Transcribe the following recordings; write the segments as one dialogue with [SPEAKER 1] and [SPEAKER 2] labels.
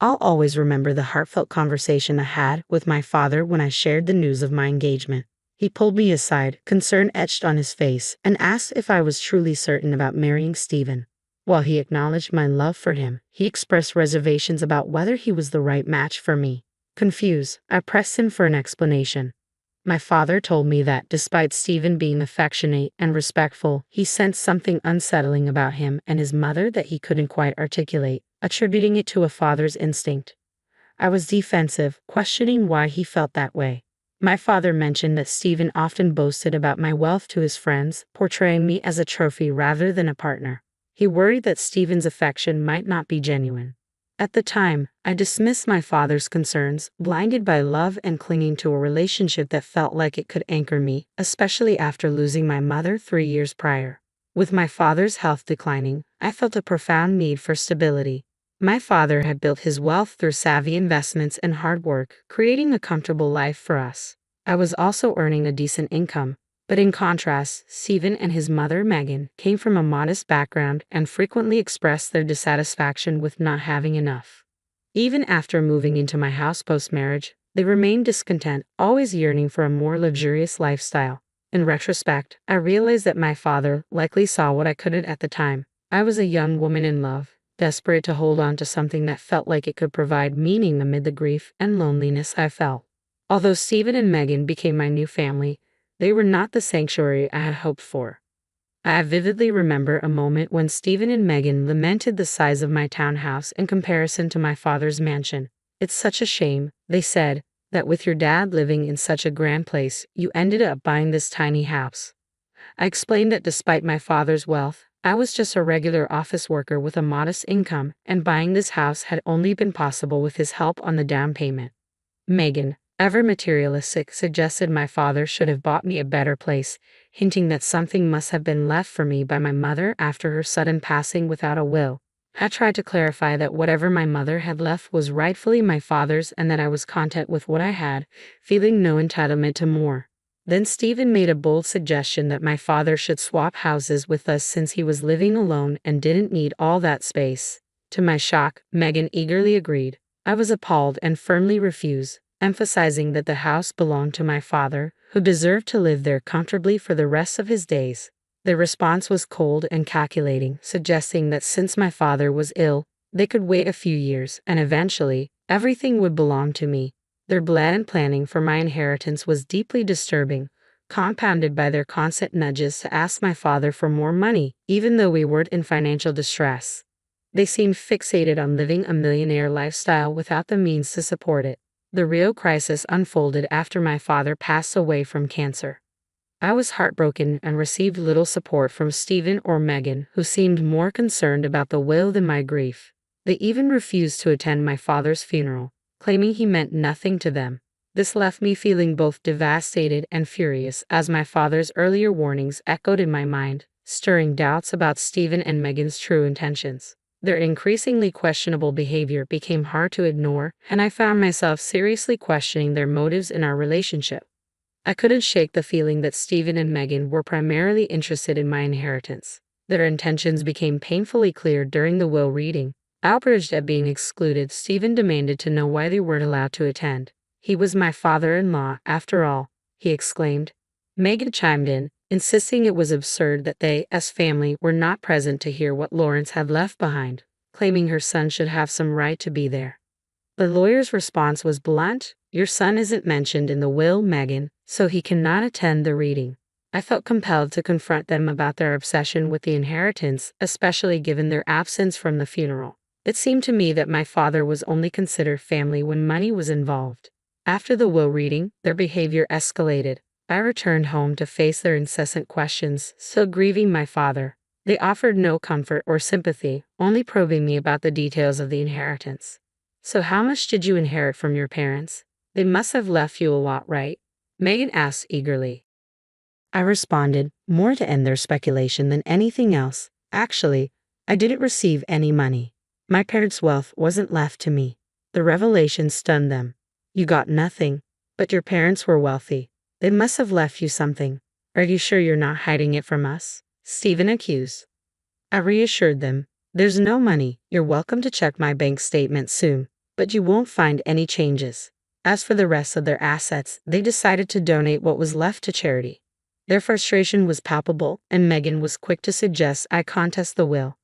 [SPEAKER 1] I'll always remember the heartfelt conversation I had with my father when I shared the news of my engagement. He pulled me aside, concern etched on his face, and asked if I was truly certain about marrying Stephen. While he acknowledged my love for him, he expressed reservations about whether he was the right match for me. Confused, I pressed him for an explanation. My father told me that, despite Stephen being affectionate and respectful, he sensed something unsettling about him and his mother that he couldn't quite articulate, attributing it to a father's instinct. I was defensive, questioning why he felt that way. My father mentioned that Stephen often boasted about my wealth to his friends, portraying me as a trophy rather than a partner. He worried that Stephen's affection might not be genuine. At the time, I dismissed my father's concerns, blinded by love and clinging to a relationship that felt like it could anchor me, especially after losing my mother 3 years prior. With my father's health declining, I felt a profound need for stability. My father had built his wealth through savvy investments and hard work, creating a comfortable life for us. I was also earning a decent income, but in contrast, Stephen and his mother Megan came from a modest background and frequently expressed their dissatisfaction with not having enough. Even after moving into my house post-marriage, they remained discontent, always yearning for a more luxurious lifestyle. In retrospect, I realized that my father likely saw what I couldn't at the time. I was a young woman in love, desperate to hold on to something that felt like it could provide meaning amid the grief and loneliness I felt. Although Stephen and Megan became my new family, they were not the sanctuary I had hoped for. I vividly remember a moment when Stephen and Megan lamented the size of my townhouse in comparison to my father's mansion. "It's such a shame," they said, "that with your dad living in such a grand place, you ended up buying this tiny house." I explained that despite my father's wealth, I was just a regular office worker with a modest income, and buying this house had only been possible with his help on the down payment. Megan, ever materialistic, suggested my father should have bought me a better place, hinting that something must have been left for me by my mother after her sudden passing without a will. I tried to clarify that whatever my mother had left was rightfully my father's and that I was content with what I had, feeling no entitlement to more. Then Stephen made a bold suggestion that my father should swap houses with us since he was living alone and didn't need all that space. To my shock, Megan eagerly agreed. I was appalled and firmly refused, emphasizing that the house belonged to my father, who deserved to live there comfortably for the rest of his days. Their response was cold and calculating, suggesting that since my father was ill, they could wait a few years, and eventually, everything would belong to me. Their blatant planning for my inheritance was deeply disturbing, compounded by their constant nudges to ask my father for more money, even though we weren't in financial distress. They seemed fixated on living a millionaire lifestyle without the means to support it. The real crisis unfolded after my father passed away from cancer. I was heartbroken and received little support from Stephen or Megan, who seemed more concerned about the will than my grief. They even refused to attend my father's funeral, claiming he meant nothing to them. This left me feeling both devastated and furious as my father's earlier warnings echoed in my mind, stirring doubts about Stephen and Megan's true intentions. Their increasingly questionable behavior became hard to ignore, and I found myself seriously questioning their motives in our relationship. I couldn't shake the feeling that Stephen and Megan were primarily interested in my inheritance. Their intentions became painfully clear during the will reading. Outraged at being excluded, Stephen demanded to know why they weren't allowed to attend. "He was my father-in-law, after all," he exclaimed. Megan chimed in, insisting it was absurd that they, as family, were not present to hear what Lawrence had left behind, claiming her son should have some right to be there. The lawyer's response was blunt: "Your son isn't mentioned in the will, Megan, so he cannot attend the reading." I felt compelled to confront them about their obsession with the inheritance, especially given their absence from the funeral. It seemed to me that my father was only considered family when money was involved. After the will reading, their behavior escalated. I returned home to face their incessant questions, still grieving my father. They offered no comfort or sympathy, only probing me about the details of the inheritance. "So how much did you inherit from your parents? They must have left you a lot, right?" Megan asked eagerly. I responded, more to end their speculation than anything else. "Actually, I didn't receive any money. My parents' wealth wasn't left to me." The revelation stunned them. "You got nothing, but your parents were wealthy. They must have left you something. Are you sure you're not hiding it from us?" Stephen accused. I reassured them, "There's no money. You're welcome to check my bank statement soon, but you won't find any changes. As for the rest of their assets, they decided to donate what was left to charity. Their frustration was palpable, and Megan was quick to suggest I contest the will.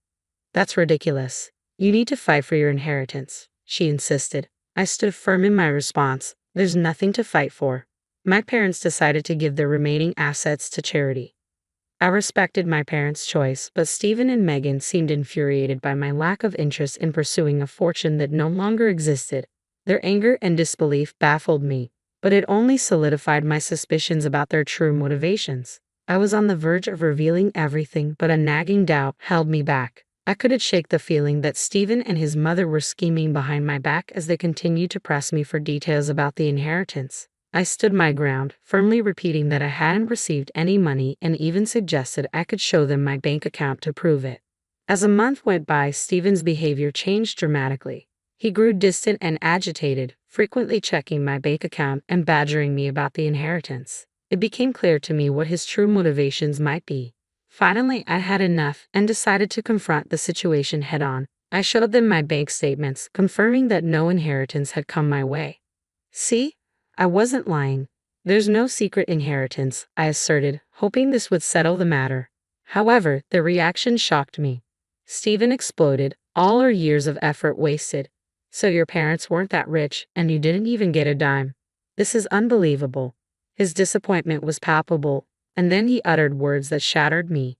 [SPEAKER 1] That's ridiculous. You need to fight for your inheritance, she insisted. I stood firm in my response. There's nothing to fight for. My parents decided to give their remaining assets to charity. I respected my parents' choice, but Stephen and Megan seemed infuriated by my lack of interest in pursuing a fortune that no longer existed. Their anger and disbelief baffled me, but it only solidified my suspicions about their true motivations. I was on the verge of revealing everything, but a nagging doubt held me back. I couldn't shake the feeling that Stephen and his mother were scheming behind my back as they continued to press me for details about the inheritance. I stood my ground, firmly repeating that I hadn't received any money and even suggested I could show them my bank account to prove it. As a month went by, Stephen's behavior changed dramatically. He grew distant and agitated, frequently checking my bank account and badgering me about the inheritance. It became clear to me what his true motivations might be. Finally, I had enough and decided to confront the situation head-on. I showed them my bank statements, confirming that no inheritance had come my way. See? I wasn't lying. There's no secret inheritance, I asserted, hoping this would settle the matter. However, their reaction shocked me. Stephen exploded. All our years of effort wasted. So your parents weren't that rich, and you didn't even get a dime. This is unbelievable. His disappointment was palpable, and then he uttered words that shattered me.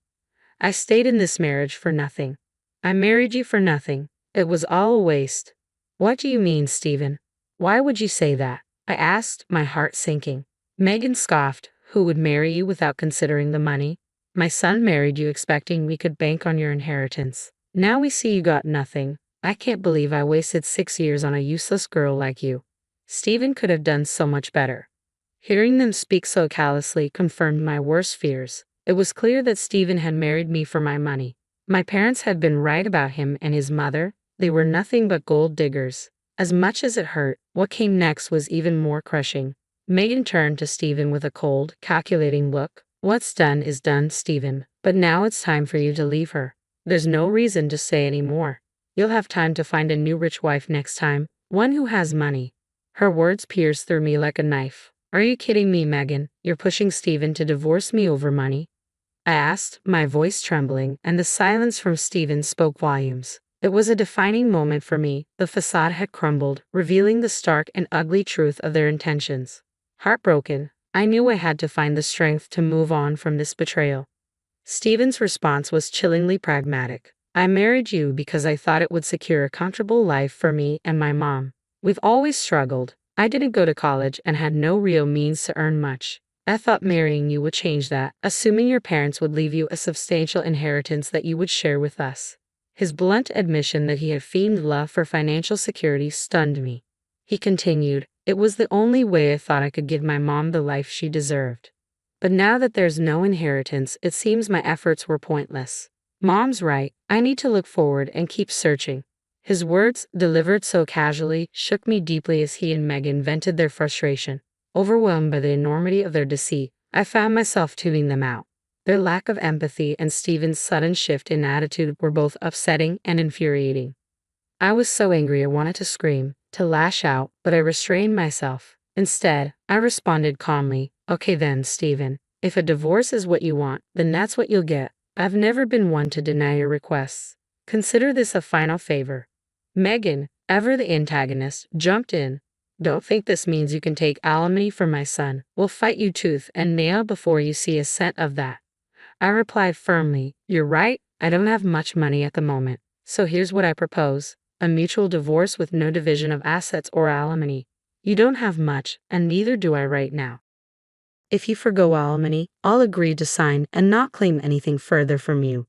[SPEAKER 1] I stayed in this marriage for nothing. I married you for nothing. It was all a waste. What do you mean, Stephen? Why would you say that? I asked, my heart sinking. Megan scoffed. Who would marry you without considering the money? My son married you expecting we could bank on your inheritance. Now we see you got nothing. I can't believe I wasted 6 years on a useless girl like you. Stephen could have done so much better. Hearing them speak so callously confirmed my worst fears. It was clear that Stephen had married me for my money. My parents had been right about him and his mother. They were nothing but gold diggers. As much as it hurt, what came next was even more crushing. Megan turned to Stephen with a cold, calculating look. What's done is done, Stephen, but now it's time for you to leave her. There's no reason to say any more. You'll have time to find a new rich wife next time, one who has money. Her words pierced through me like a knife. Are you kidding me, Megan? You're pushing Stephen to divorce me over money? I asked, my voice trembling, and the silence from Stephen spoke volumes. It was a defining moment for me. The facade had crumbled, revealing the stark and ugly truth of their intentions. Heartbroken, I knew I had to find the strength to move on from this betrayal. Stephen's response was chillingly pragmatic. I married you because I thought it would secure a comfortable life for me and my mom. We've always struggled. I didn't go to college and had no real means to earn much. I thought marrying you would change that, assuming your parents would leave you a substantial inheritance that you would share with us. His blunt admission that he had feigned love for financial security stunned me. He continued, it was the only way I thought I could give my mom the life she deserved. But now that there's no inheritance, it seems my efforts were pointless. Mom's right, I need to look forward and keep searching. His words, delivered so casually, shook me deeply as he and Megan vented their frustration. Overwhelmed by the enormity of their deceit, I found myself tuning them out. Their lack of empathy and Stephen's sudden shift in attitude were both upsetting and infuriating. I was so angry I wanted to scream, to lash out, but I restrained myself. Instead, I responded calmly, okay then, Stephen. If a divorce is what you want, then that's what you'll get. I've never been one to deny your requests. Consider this a final favor. Megan, ever the antagonist, jumped in. Don't think this means you can take alimony from my son. We'll fight you tooth and nail before you see a cent of that. I replied firmly, you're right, I don't have much money at the moment. So here's what I propose. A mutual divorce with no division of assets or alimony. You don't have much, and neither do I right now. If you forgo alimony, I'll agree to sign and not claim anything further from you.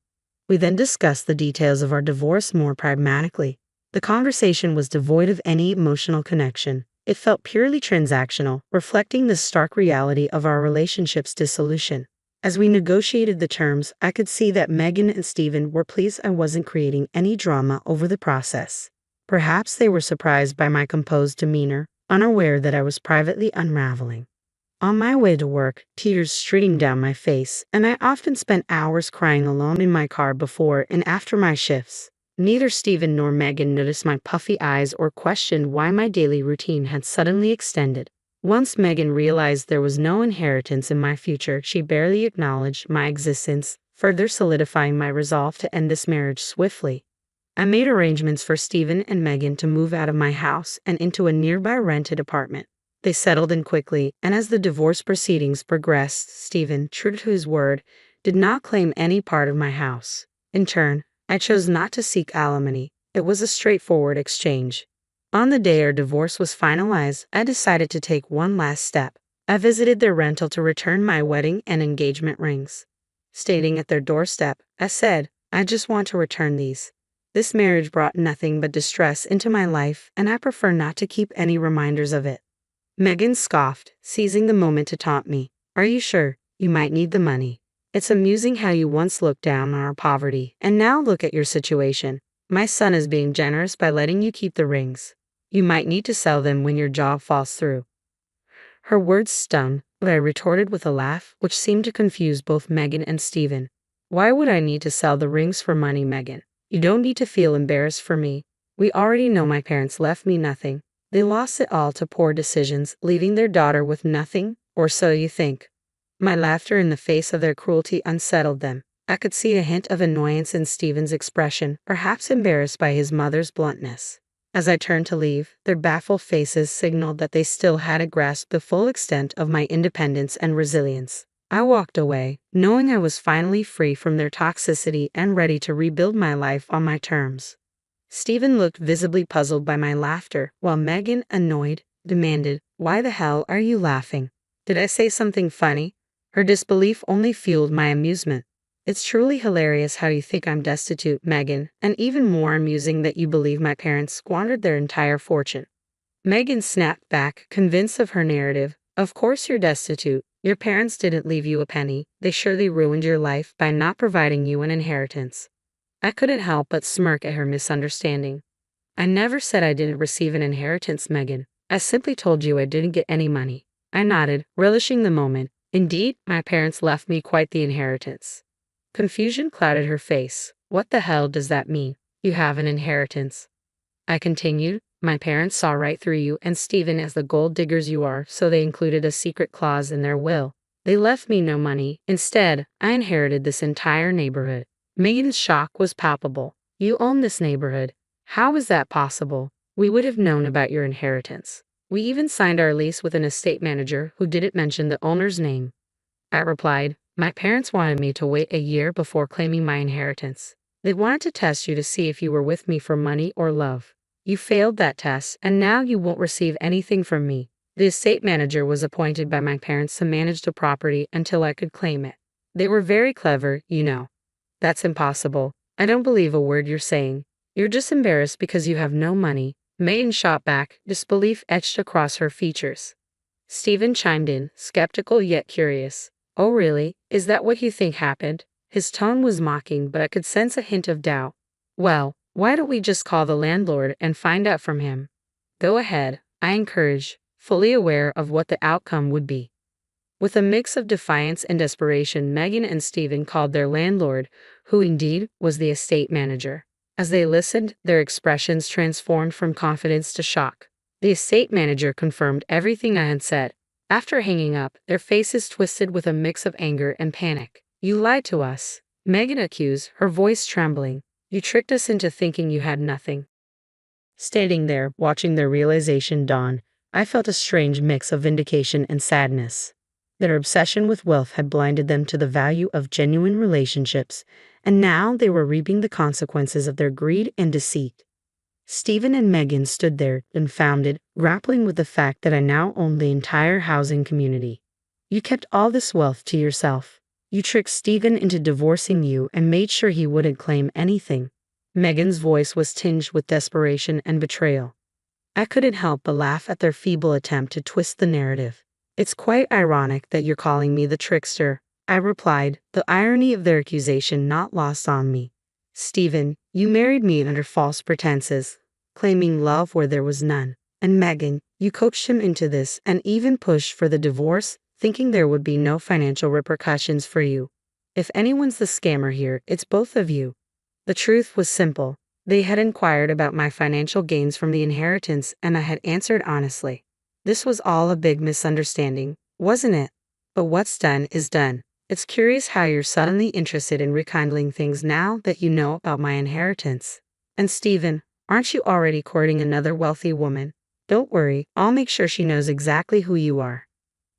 [SPEAKER 1] We then discussed the details of our divorce more pragmatically. The conversation was devoid of any emotional connection. It felt purely transactional, reflecting the stark reality of our relationship's dissolution. As we negotiated the terms, I could see that Megan and Stephen were pleased I wasn't creating any drama over the process. Perhaps they were surprised by my composed demeanor, unaware that I was privately unraveling. On my way to work, tears streamed down my face, and I often spent hours crying alone in my car before and after my shifts. Neither Stephen nor Megan noticed my puffy eyes or questioned why my daily routine had suddenly extended. Once Megan realized there was no inheritance in my future, she barely acknowledged my existence, further solidifying my resolve to end this marriage swiftly. I made arrangements for Stephen and Megan to move out of my house and into a nearby rented apartment. They settled in quickly, and as the divorce proceedings progressed, Stephen, true to his word, did not claim any part of my house. In turn, I chose not to seek alimony. It was a straightforward exchange. On the day our divorce was finalized, I decided to take one last step. I visited their rental to return my wedding and engagement rings. Standing at their doorstep, I said, "I just want to return these. This marriage brought nothing but distress into my life, and I prefer not to keep any reminders of it." Megan scoffed, seizing the moment to taunt me. "Are you sure? You might need the money. It's amusing how you once looked down on our poverty, and now look at your situation. My son is being generous by letting you keep the rings. You might need to sell them when your job falls through." Her words stung, but I retorted with a laugh, which seemed to confuse both Megan and Stephen. "Why would I need to sell the rings for money, Megan? You don't need to feel embarrassed for me. We already know my parents left me nothing. They lost it all to poor decisions, leaving their daughter with nothing, or so you think." My laughter in the face of their cruelty unsettled them. I could see a hint of annoyance in Stephen's expression, perhaps embarrassed by his mother's bluntness. As I turned to leave, their baffled faces signaled that they still hadn't grasped the full extent of my independence and resilience. I walked away, knowing I was finally free from their toxicity and ready to rebuild my life on my terms. Stephen looked visibly puzzled by my laughter, while Megan, annoyed, demanded, "Why the hell are you laughing? Did I say something funny?" Her disbelief only fueled my amusement. "It's truly hilarious how you think I'm destitute, Megan, and even more amusing that you believe my parents squandered their entire fortune." Megan snapped back, convinced of her narrative. "Of course you're destitute. Your parents didn't leave you a penny. They surely ruined your life by not providing you an inheritance." I couldn't help but smirk at her misunderstanding. "I never said I didn't receive an inheritance, Megan. I simply told you I didn't get any money." I nodded, relishing the moment. "Indeed, my parents left me quite the inheritance." Confusion clouded her face. "What the hell does that mean? You have an inheritance?" I continued. "My parents saw right through you and Stephen as the gold diggers you are, so they included a secret clause in their will. They left me no money. Instead, I inherited this entire neighborhood." Megan's shock was palpable. "You own this neighborhood? How is that possible? We would have known about your inheritance. We even signed our lease with an estate manager who didn't mention the owner's name." I replied, "My parents wanted me to wait a year before claiming my inheritance. They wanted to test you to see if you were with me for money or love. You failed that test, and now you won't receive anything from me. The estate manager was appointed by my parents to manage the property until I could claim it. They were very clever, you know." "That's impossible. I don't believe a word you're saying. You're just embarrassed because you have no money." Megan shot back, disbelief etched across her features. Stephen chimed in, skeptical yet curious. "Oh really? Is that what you think happened?" His tone was mocking, but I could sense a hint of doubt. "Well, why don't we just call the landlord and find out from him?" "Go ahead," I encouraged, fully aware of what the outcome would be. With a mix of defiance and desperation, Megan and Stephen called their landlord, who indeed was the estate manager. As they listened, their expressions transformed from confidence to shock. The estate manager confirmed everything I had said. After hanging up, their faces twisted with a mix of anger and panic. "You lied to us," Megan accused, her voice trembling. "You tricked us into thinking you had nothing." Standing there, watching their realization dawn, I felt a strange mix of vindication and sadness. Their obsession with wealth had blinded them to the value of genuine relationships, and now they were reaping the consequences of their greed and deceit. Stephen and Megan stood there, dumbfounded, grappling with the fact that I now owned the entire housing community. "You kept all this wealth to yourself. You tricked Stephen into divorcing you and made sure he wouldn't claim anything." Megan's voice was tinged with desperation and betrayal. I couldn't help but laugh at their feeble attempt to twist the narrative. "It's quite ironic that you're calling me the trickster," I replied, the irony of their accusation not lost on me. "Stephen, you married me under false pretenses, claiming love where there was none. And Megan, you coached him into this and even pushed for the divorce, thinking there would be no financial repercussions for you. If anyone's the scammer here, it's both of you." The truth was simple. They had inquired about my financial gains from the inheritance, and I had answered honestly. This was all a big misunderstanding, wasn't it? But what's done is done. It's curious how you're suddenly interested in rekindling things now that you know about my inheritance. And Stephen, aren't you already courting another wealthy woman? Don't worry, I'll make sure she knows exactly who you are.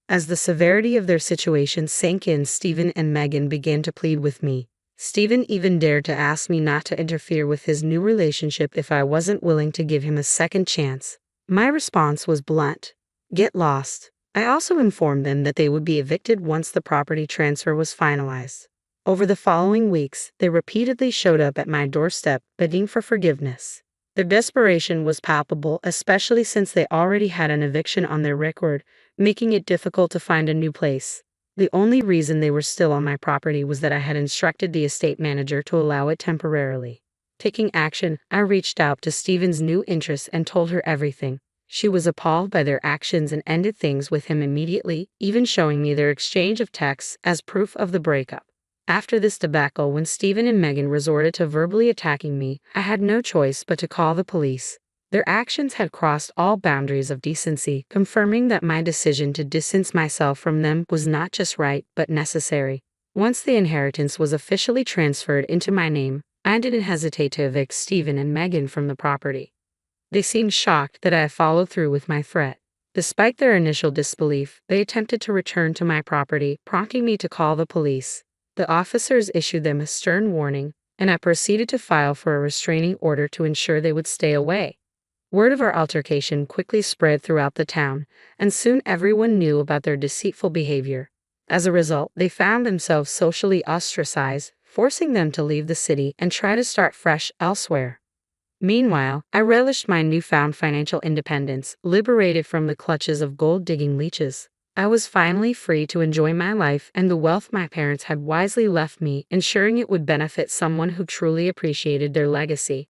[SPEAKER 1] As the severity of their situation sank in, Stephen and Megan began to plead with me. Stephen even dared to ask me not to interfere with his new relationship if I wasn't willing to give him a second chance. My response was blunt. Get lost. I also informed them that they would be evicted once the property transfer was finalized. Over the following weeks, they repeatedly showed up at my doorstep, begging for forgiveness. Their desperation was palpable, especially since they already had an eviction on their record, making it difficult to find a new place. The only reason they were still on my property was that I had instructed the estate manager to allow it temporarily. Taking action, I reached out to Stephen's new interests and told her everything. She was appalled by their actions and ended things with him immediately, even showing me their exchange of texts as proof of the breakup. After this debacle, when Stephen and Megan resorted to verbally attacking me, I had no choice but to call the police. Their actions had crossed all boundaries of decency, confirming that my decision to distance myself from them was not just right, but necessary. Once the inheritance was officially transferred into my name, I didn't hesitate to evict Stephen and Megan from the property. They seemed shocked that I had followed through with my threat. Despite their initial disbelief, they attempted to return to my property, prompting me to call the police. The officers issued them a stern warning, and I proceeded to file for a restraining order to ensure they would stay away. Word of our altercation quickly spread throughout the town, and soon everyone knew about their deceitful behavior. As a result, they found themselves socially ostracized, forcing them to leave the city and try to start fresh elsewhere. Meanwhile, I relished my newfound financial independence, liberated from the clutches of gold-digging leeches. I was finally free to enjoy my life and the wealth my parents had wisely left me, ensuring it would benefit someone who truly appreciated their legacy.